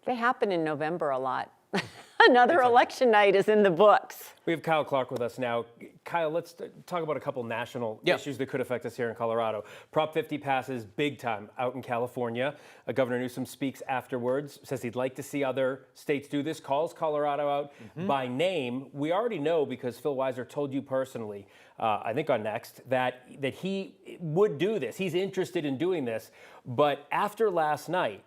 They happen in November a lot. Another election night is in the books. We have Kyle Clark with us now. Kyle, let's talk about a couple national issues that could affect us here in Colorado. Prop 50 passes big time out in California. Governor Newsom speaks afterwards, says he'd like to see other states do this, calls Colorado out by name. We already know, because Phil Weiser told you personally, I think on Next, that he would do this. He's interested in doing this. But after last night,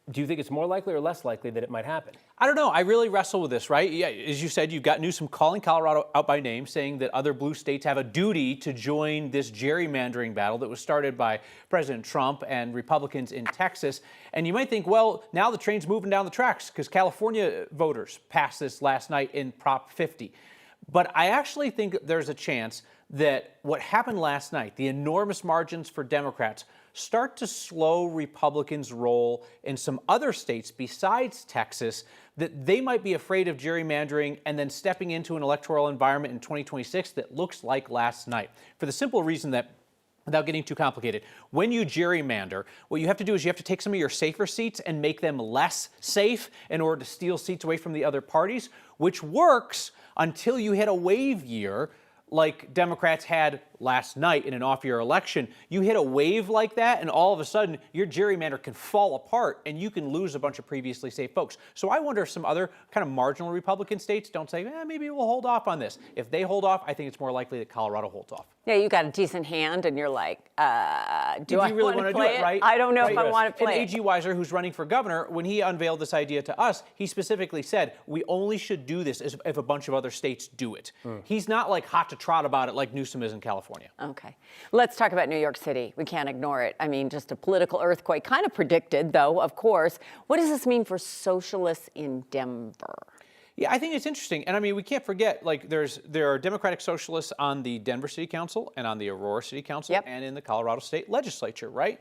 do you think it's more likely or less likely that it might happen? I don't know. I really wrestle with this, right? Yeah, as you said, you've got Newsom calling Colorado out by name, saying that other blue states have a duty to join this gerrymandering battle that was started by President Trump and Republicans in Texas. And you might think, well, now the train's moving down the tracks because California voters passed this last night in Prop 50. But I actually think there's a chance that what happened last night, the enormous margins for Democrats, start to slow Republicans' role in some other states besides Texas, that they might be afraid of gerrymandering and then stepping into an electoral environment in 2026 that looks like last night. For the simple reason that, without getting too complicated, when you gerrymander, what you have to do is you have to take some of your safer seats and make them less safe in order to steal seats away from the other parties, which works until you hit a wave year like Democrats had last night in an off-year election. You hit a wave like that, and all of a sudden, your gerrymander can fall apart, and you can lose a bunch of previously safe folks. So I wonder if some other kind of marginal Republican states don't say, maybe we'll hold off on this. If they hold off, I think it's more likely that Colorado holds off. Yeah, you got a decent hand, and you're like, do I really want to do play it, right? I don't know if I want to play and A.G. Weiser, who's running for governor, when he unveiled this idea to us, he specifically said, we only should do this if a bunch of other states do it. He's not like hot to trot about it like Newsom is in California. Okay. Let's talk about New York City. We can't ignore it. I mean, just a political earthquake, kind of predicted, though, of course. What does this mean for socialists in Denver? Yeah, I think it's interesting. And I mean, we can't forget, like, there are Democratic socialists on the Denver City Council and on the Aurora City Council and in the Colorado State Legislature, right?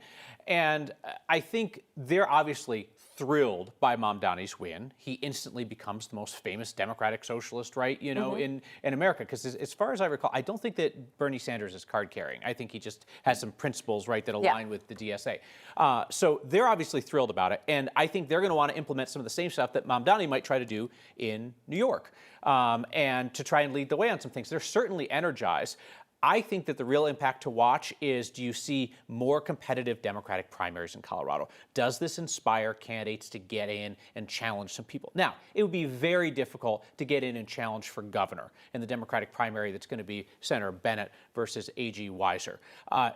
And I think they're obviously thrilled by Mamdani's win. He instantly becomes the most famous Democratic socialist, right, you know, in America. Because as far as I recall, I don't think that Bernie Sanders is card carrying. I think he just has some principles, right, that align with the DSA. So they're obviously thrilled about it. And I think they're going to want to implement some of the same stuff that Mamdani might try to do in New York, and to try and lead the way on some things. They're certainly energized. I think that the real impact to watch is, do you see more competitive Democratic primaries in Colorado? Does this inspire candidates to get in and challenge some people? Now, it would be very difficult to get in and challenge for governor in the Democratic primary that's going to be Senator Bennett versus A.G. Weiser.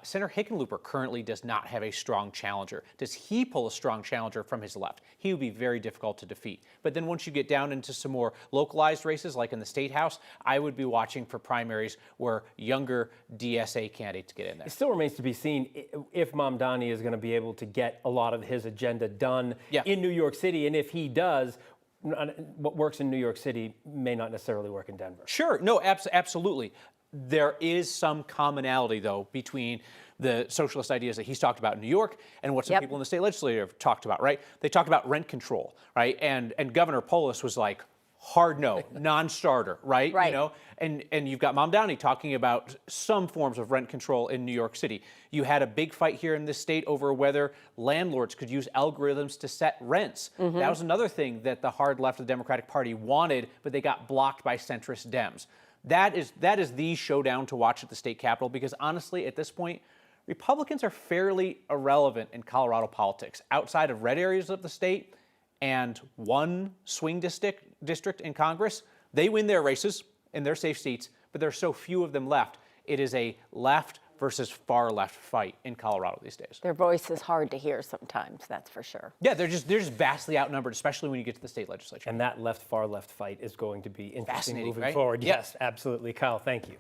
Senator Hickenlooper currently does not have a strong challenger. Does he pull a strong challenger from his left? He would be very difficult to defeat. But then once you get down into some more localized races, like in the State House, I would be watching for primaries where younger DSA candidates get in there. It still remains to be seen if Mamdani is going to be able to get a lot of his agenda done in New York City. And if he does, what works in New York City may not necessarily work in Denver. Sure. No, absolutely. There is some commonality, though, between the socialist ideas that he's talked about in New York and what some people in the state legislature have talked about, right? They talked about rent control, right? And Governor Polis was like, hard no, non-starter, right? You know, and you've got Mamdani talking about some forms of rent control in New York City. You had a big fight here in this state over whether landlords could use algorithms to set rents. That was another thing that the hard left of the Democratic Party wanted, but they got blocked by centrist Dems. That is the showdown to watch at the state capitol, because honestly, at this point, Republicans are fairly irrelevant in Colorado politics. Outside of red areas of the state and one swing district in Congress, they win their races in their safe seats, but there are so few of them left. It is a left versus far left fight in Colorado these days. Their voice is hard to hear sometimes, that's for sure. Yeah, they're just vastly outnumbered, especially when you get to the state legislature. And that far left fight is going to be interesting moving right? forward. Yes, absolutely. Kyle, thank you.